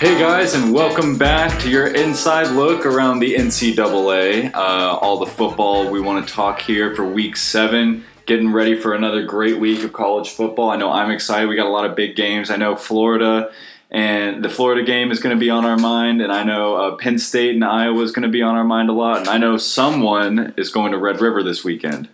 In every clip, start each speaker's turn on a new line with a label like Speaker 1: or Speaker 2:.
Speaker 1: Hey guys, and welcome back to your inside look around the NCAA. All the football we want to talk here for Week 7. Getting ready for another great week of college football. I know I'm excited. We got a lot of big games. I know Florida and the Florida game is going to be on our mind, and I know Penn State and Iowa is going to be on our mind a lot, and I know someone is going to Red River this weekend.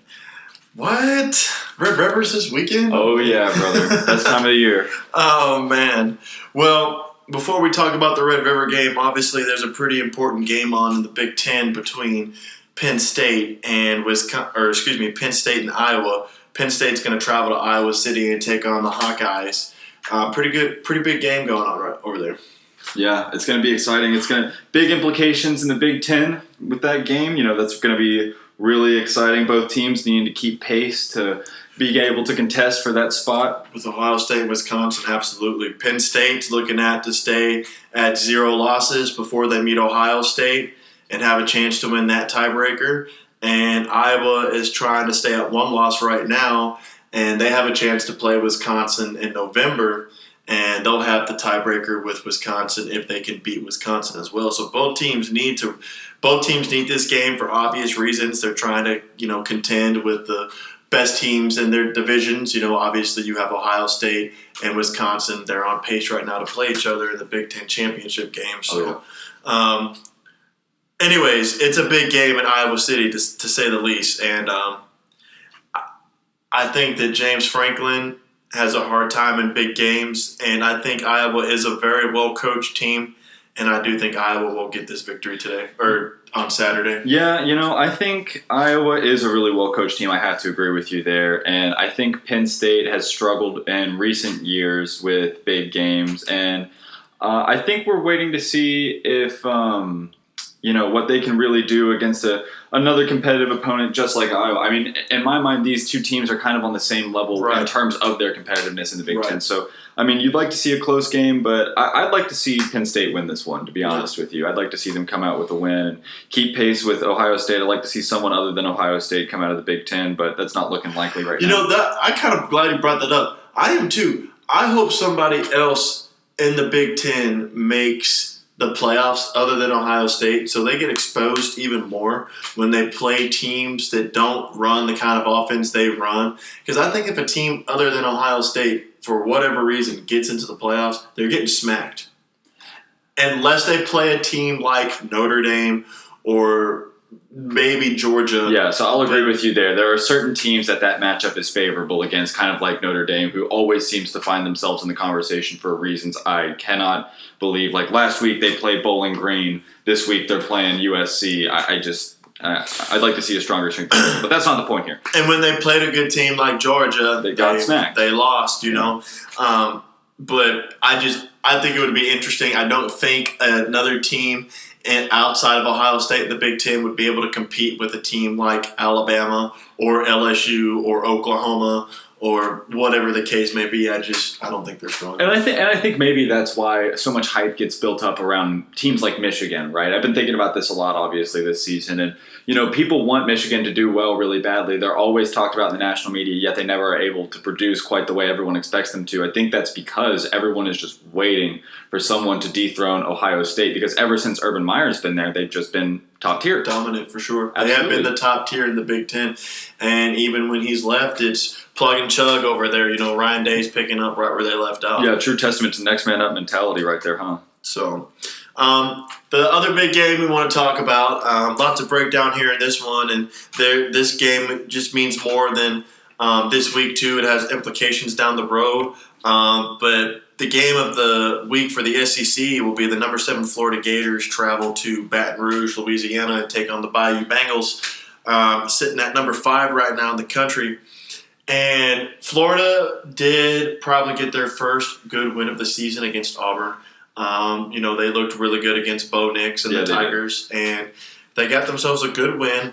Speaker 2: What? Red River's this weekend?
Speaker 1: Oh yeah, brother. Best time of the year.
Speaker 2: Oh, man. Well, before we talk about the Red River game, obviously there's a pretty important game on in the Big Ten between Penn State and Penn State and Iowa. Penn State's going to travel to Iowa City and take on the Hawkeyes. Pretty big game going on right over there.
Speaker 1: Yeah, it's going to be exciting. It's going to big implications in the Big Ten with that game. You know, that's going to be really exciting. Both teams needing to keep pace to be able to contest for that spot.
Speaker 2: With Ohio State and Wisconsin, absolutely. Penn State's looking to stay at 0 losses before they meet Ohio State and have a chance to win that tiebreaker. And Iowa is trying to stay at 1 loss right now, and they have a chance to play Wisconsin in November, and they'll have the tiebreaker with Wisconsin if they can beat Wisconsin as well. So both teams need this game for obvious reasons. They're trying to, contend with the best teams in their divisions. Obviously you have Ohio State and Wisconsin. They're on pace right now to play each other in the Big Ten championship game. So, anyways, it's a big game in Iowa City to say the least. And I think that James Franklin has a hard time in big games, and I think Iowa is a very well-coached team, and I do think Iowa will get this victory today, or on Saturday.
Speaker 1: Yeah, I think Iowa is a really well-coached team. I have to agree with you there, and I think Penn State has struggled in recent years with big games, and I think we're waiting to see if what they can really do against another competitive opponent just like Iowa. I mean, in my mind, these two teams are kind of on the same level in terms of their competitiveness in the Big Ten. So, I mean, you'd like to see a close game, but I'd like to see Penn State win this one, to be honest with you. I'd like to see them come out with a win and keep pace with Ohio State. I'd like to see someone other than Ohio State come out of the Big Ten, but that's not looking likely right now.
Speaker 2: I'm kind of glad you brought that up. I am too. I hope somebody else in the Big Ten makes the playoffs other than Ohio State, so they get exposed even more when they play teams that don't run the kind of offense they run. Because I think if a team other than Ohio State, for whatever reason, gets into the playoffs, they're getting smacked. Unless they play a team like Notre Dame or maybe Georgia.
Speaker 1: Yeah, so I'll agree with you there. There are certain teams that matchup is favorable against, kind of like Notre Dame, who always seems to find themselves in the conversation for reasons I cannot believe. Like last week they played Bowling Green. This week they're playing USC. I'd like to see a stronger strength, but that's not the point here.
Speaker 2: And when they played a good team like Georgia,
Speaker 1: they got smacked.
Speaker 2: They lost, But I think it would be interesting. I don't think another team outside of Ohio State in the Big Ten would be able to compete with a team like Alabama or LSU or Oklahoma or whatever the case may be. I don't think they're strong.
Speaker 1: And I think maybe that's why so much hype gets built up around teams like Michigan, right? I've been thinking about this a lot, obviously, this season. And, people want Michigan to do well really badly. They're always talked about in the national media, yet they never are able to produce quite the way everyone expects them to. I think that's because everyone is just waiting for someone to dethrone Ohio State, because ever since Urban Meyer's been there, they've just been top tier.
Speaker 2: Dominant, for sure.
Speaker 1: Absolutely.
Speaker 2: They have been the top tier in the Big Ten. And even when he's left, it's plug and chug over there. Ryan Day's picking up right where they left off.
Speaker 1: Yeah, true testament to next man up mentality right there, huh?
Speaker 2: So, the other big game we want to talk about, lots of breakdown here in this one, and this game just means more than this week too. It has implications down the road, but the game of the week for the SEC will be the number 7 Florida Gators travel to Baton Rouge, Louisiana, and take on the Bayou Bengals, sitting at number 5 right now in the country. And Florida did probably get their first good win of the season against Auburn. They looked really good against Bo Nix and the Tigers, and they got themselves a good win.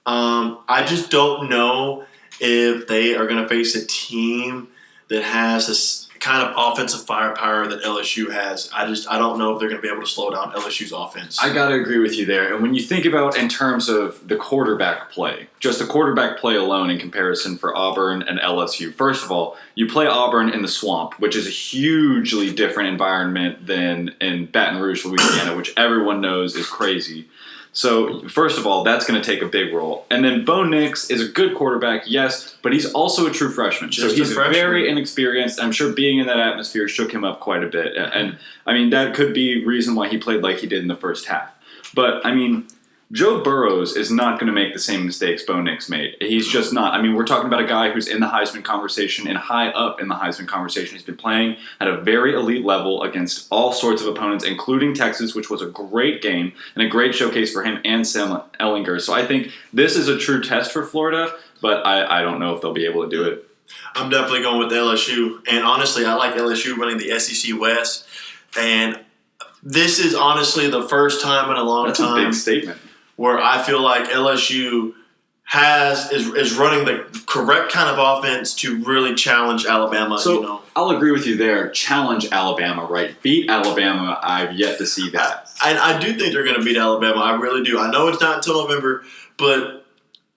Speaker 2: I just don't know if they are going to face a team that has kind of offensive firepower that LSU has. I don't know if they're going to be able to slow down LSU's offense.
Speaker 1: I got to agree with you there. And when you think about in terms of the quarterback play, just the quarterback play alone in comparison for Auburn and LSU, first of all, you play Auburn in the swamp, which is a hugely different environment than in Baton Rouge, Louisiana, which everyone knows is crazy. So, first of all, that's going to take a big role. And then Bo Nix is a good quarterback, yes, but he's also a true freshman. So he's very inexperienced. I'm sure being in that atmosphere shook him up quite a bit. And, I mean, that could be reason why he played like he did in the first half. But, I mean, Joe Burrows is not going to make the same mistakes Bo Nix made. He's just not. I mean, we're talking about a guy who's in the Heisman conversation and high up in the Heisman conversation. He's been playing at a very elite level against all sorts of opponents, including Texas, which was a great game and a great showcase for him and Sam Ehlinger. So I think this is a true test for Florida, but I don't know if they'll be able to do it.
Speaker 2: I'm definitely going with LSU. And honestly, I like LSU winning the SEC West. And this is honestly the first time in a long time.
Speaker 1: That's a big statement.
Speaker 2: Where I feel like LSU is running the correct kind of offense to really challenge Alabama.
Speaker 1: So I'll agree with you there. Challenge Alabama, right? Beat Alabama. I've yet to see that.
Speaker 2: I do think they're going to beat Alabama. I really do. I know it's not until November, but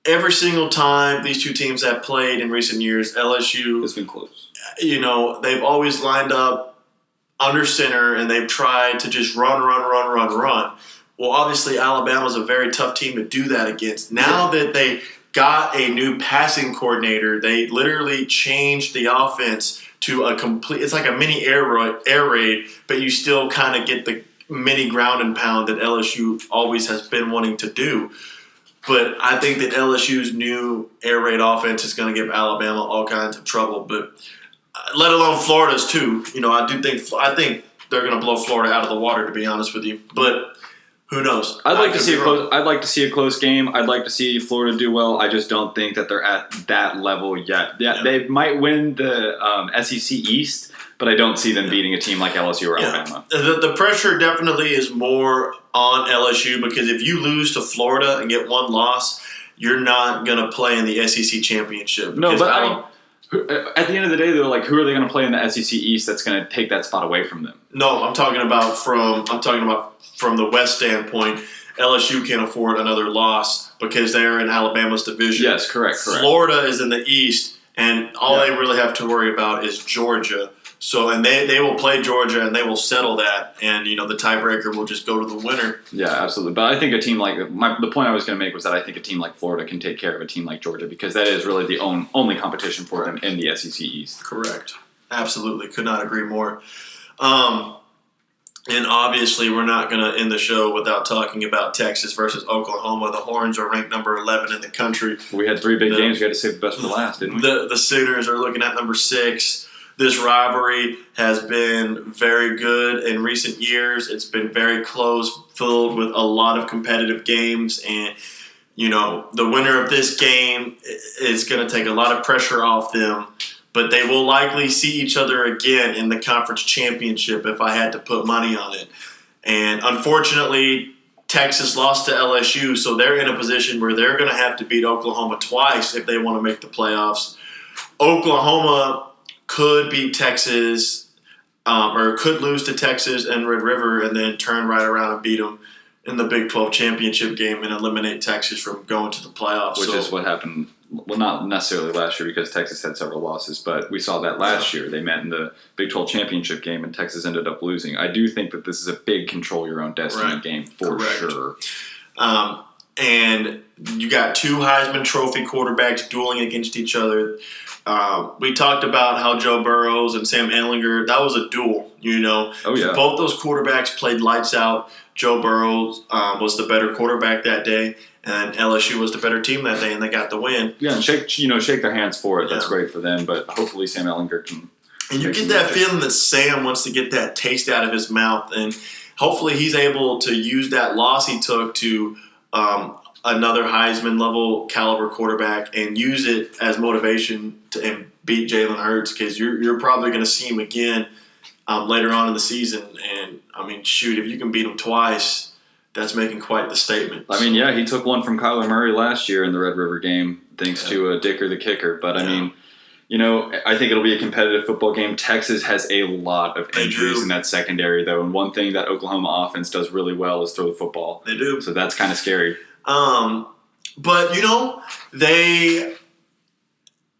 Speaker 2: every single time these two teams have played in recent years, LSU
Speaker 1: has been close.
Speaker 2: They've always lined up under center and they've tried to just run. Well, obviously, Alabama's a very tough team to do that against. Now that they got a new passing coordinator, they literally changed the offense to a complete – it's like a mini air raid, but you still kind of get the mini ground and pound that LSU always has been wanting to do. But I think that LSU's new air raid offense is going to give Alabama all kinds of trouble, but let alone Florida's too. I think they're going to blow Florida out of the water, to be honest with you. But – who knows?
Speaker 1: I'd like to see a close game. I'd like to see Florida do well. I just don't think that they're at that level yet. Yeah. They might win the SEC East, but I don't see them beating a team like LSU or Alabama.
Speaker 2: The pressure definitely is more on LSU because if you lose to Florida and get one loss, you're not going to play in the SEC championship.
Speaker 1: No, but at the end of the day, they're like, who are they going to play in the SEC East that's going to take that spot away from them?
Speaker 2: No, I'm talking about from the West standpoint. LSU can't afford another loss because they're in Alabama's division.
Speaker 1: Yes, correct.
Speaker 2: Florida is in the East, and all they really have to worry about is Georgia. So, and they will play Georgia, and they will settle that, and the tiebreaker will just go to the winner.
Speaker 1: Yeah, absolutely. But I think a team like the point I was going to make was that I think a team like Florida can take care of a team like Georgia because that is really the only competition for them in the SEC East.
Speaker 2: Correct. Absolutely, could not agree more. And obviously, we're not going to end the show without talking about Texas versus Oklahoma. The Horns are ranked number 11 in the country.
Speaker 1: We had three big games. We had to save the best for last, didn't we?
Speaker 2: The Sooners are looking at number 6. This rivalry has been very good in recent years. It's been very close, filled with a lot of competitive games. And, the winner of this game is going to take a lot of pressure off them. But they will likely see each other again in the conference championship if I had to put money on it. And unfortunately, Texas lost to LSU, so they're in a position where they're going to have to beat Oklahoma twice if they want to make the playoffs. Oklahoma could beat Texas or could lose to Texas and Red River and then turn right around and beat them in the Big 12 championship game and eliminate Texas from going to the playoffs.
Speaker 1: Which is what happened. Well, not necessarily last year because Texas had several losses, but we saw that last year. They met in the Big 12 championship game, and Texas ended up losing. I do think that this is a big control-your-own-destiny game for sure.
Speaker 2: And you got two Heisman Trophy quarterbacks dueling against each other. We talked about how Joe Burrows and Sam Ehlinger, that was a duel,
Speaker 1: Oh, yeah.
Speaker 2: Both those quarterbacks played lights out. Joe Burrows was the better quarterback that day. And LSU was the better team that day, and they got the win.
Speaker 1: Yeah, and shake their hands for it. That's great for them. But hopefully Sam Ehlinger can.
Speaker 2: And you get that feeling that Sam wants to get that taste out of his mouth, and hopefully he's able to use that loss he took to another Heisman level caliber quarterback and use it as motivation to beat Jalen Hurts because you're probably going to see him again later on in the season. And I mean, shoot, if you can beat him twice. That's making quite the statement.
Speaker 1: I mean, yeah, he took one from Kyler Murray last year in the Red River game, thanks to Dicker the kicker. But I mean, I think it'll be a competitive football game. Texas has a lot of
Speaker 2: They
Speaker 1: injuries
Speaker 2: do.
Speaker 1: in that secondary, though, and one thing that Oklahoma offense does really well is throw the football.
Speaker 2: They do.
Speaker 1: So that's kind of scary.
Speaker 2: But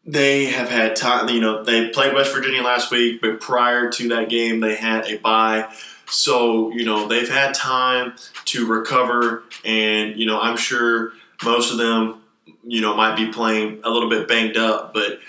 Speaker 2: they have had time. They played West Virginia last week, but prior to that game, they had a bye. So they've had time to recover, and I'm sure most of them might be playing a little bit banged up, but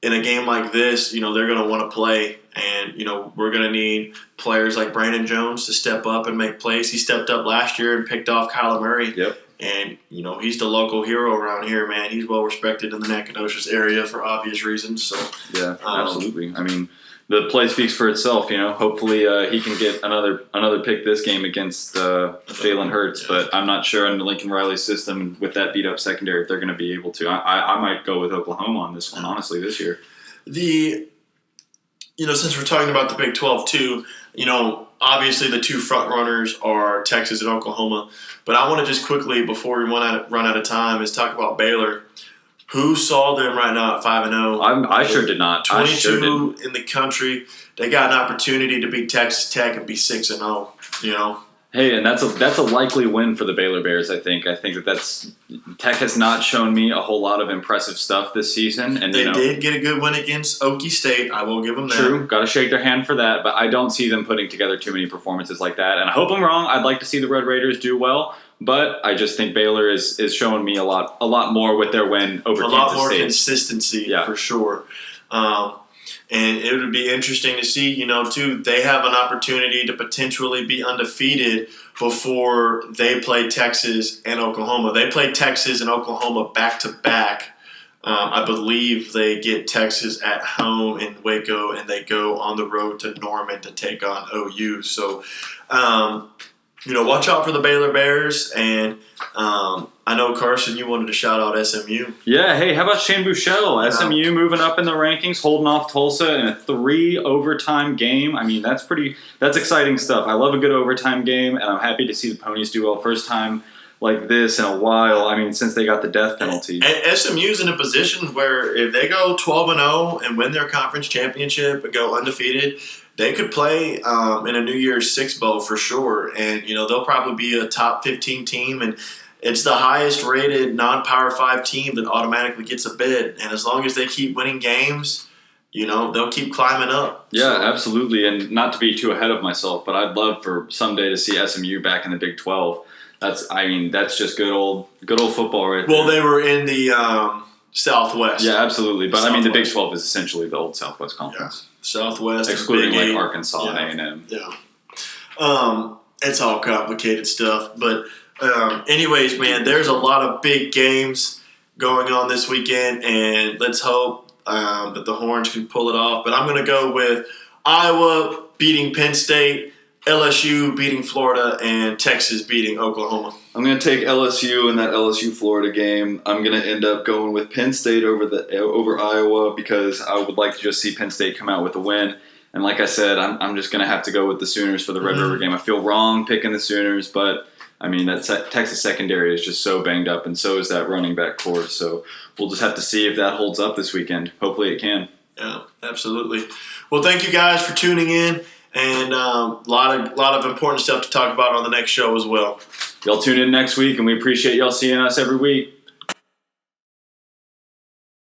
Speaker 2: in a game like this, they're going to want to play, and we're going to need players like Brandon Jones to step up and make plays. He stepped up last year and picked off Kyler Murray.
Speaker 1: Yep.
Speaker 2: And he's the local hero around here, man. He's well respected in the Nacogdoches area for obvious reasons. So
Speaker 1: yeah, absolutely. I mean, the play speaks for itself. Hopefully he can get another pick this game against Jalen Hurts. Yeah. But I'm not sure in the Lincoln Riley system with that beat up secondary if they're going to be able to. I might go with Oklahoma on this one, honestly, this year.
Speaker 2: Since we're talking about the Big 12 too, obviously the two front runners are Texas and Oklahoma. But I want to just quickly, before we run out of time, is talk about Baylor. Who saw them right now at 5-0?
Speaker 1: I sure did not.
Speaker 2: 22 in the country. They got an opportunity to beat Texas Tech and be 6-0.
Speaker 1: Hey, and that's a likely win for the Baylor Bears. I think that's Tech has not shown me a whole lot of impressive stuff this season, and
Speaker 2: they did get a good win against Okie State. I will give them that.
Speaker 1: True, got to shake their hand for that, but I don't see them putting together too many performances like that. And I hope I'm wrong. I'd like to see the Red Raiders do well, but I just think Baylor is showing me a lot more with their win over Kansas State.
Speaker 2: A lot more consistency, for sure. And it would be interesting to see, too, they have an opportunity to potentially be undefeated before they play Texas and Oklahoma. They play Texas and Oklahoma back-to-back. I believe they get Texas at home in Waco, and they go on the road to Norman to take on OU. So, watch out for the Baylor Bears, and I know, Carson, you wanted to shout out SMU.
Speaker 1: Yeah, hey, how about Shane Buechele? SMU moving up in the rankings, holding off Tulsa in a 3-overtime game. I mean, that's exciting stuff. I love a good overtime game, and I'm happy to see the Ponies do well. First time like this in a while, I mean, since they got the death penalty.
Speaker 2: And SMU's in a position where if they go 12-0 and win their conference championship and go undefeated, they could play in a New Year's Six Bowl for sure. And, they'll probably be a top 15 team, and it's the highest rated non-Power 5 team that automatically gets a bid. And as long as they keep winning games, they'll keep climbing up.
Speaker 1: Yeah, absolutely. And not to be too ahead of myself, but I'd love for someday to see SMU back in the Big 12. That's just good old football right there.
Speaker 2: Well, they were in the Southwest.
Speaker 1: Yeah, absolutely. But Southwest. The Big 12 is essentially the old Southwest Conference.
Speaker 2: Yeah. Southwest.
Speaker 1: Excluding like Arkansas and A&M.
Speaker 2: Yeah. It's all complicated stuff, but anyways, man, there's a lot of big games going on this weekend, and let's hope that the Horns can pull it off. But I'm going to go with Iowa beating Penn State, LSU beating Florida, and Texas beating Oklahoma.
Speaker 1: I'm going to take LSU in that LSU-Florida game. I'm going to end up going with Penn State over Iowa because I would like to just see Penn State come out with a win. And like I said, I'm just going to have to go with the Sooners for the Red River game. I feel wrong picking the Sooners, but that Texas secondary is just so banged up, and so is that running back core. So we'll just have to see if that holds up this weekend. Hopefully it can.
Speaker 2: Yeah, absolutely. Well, thank you guys for tuning in, and a lot of important stuff to talk about on the next show as well.
Speaker 1: Y'all tune in next week, and we appreciate y'all seeing us every week.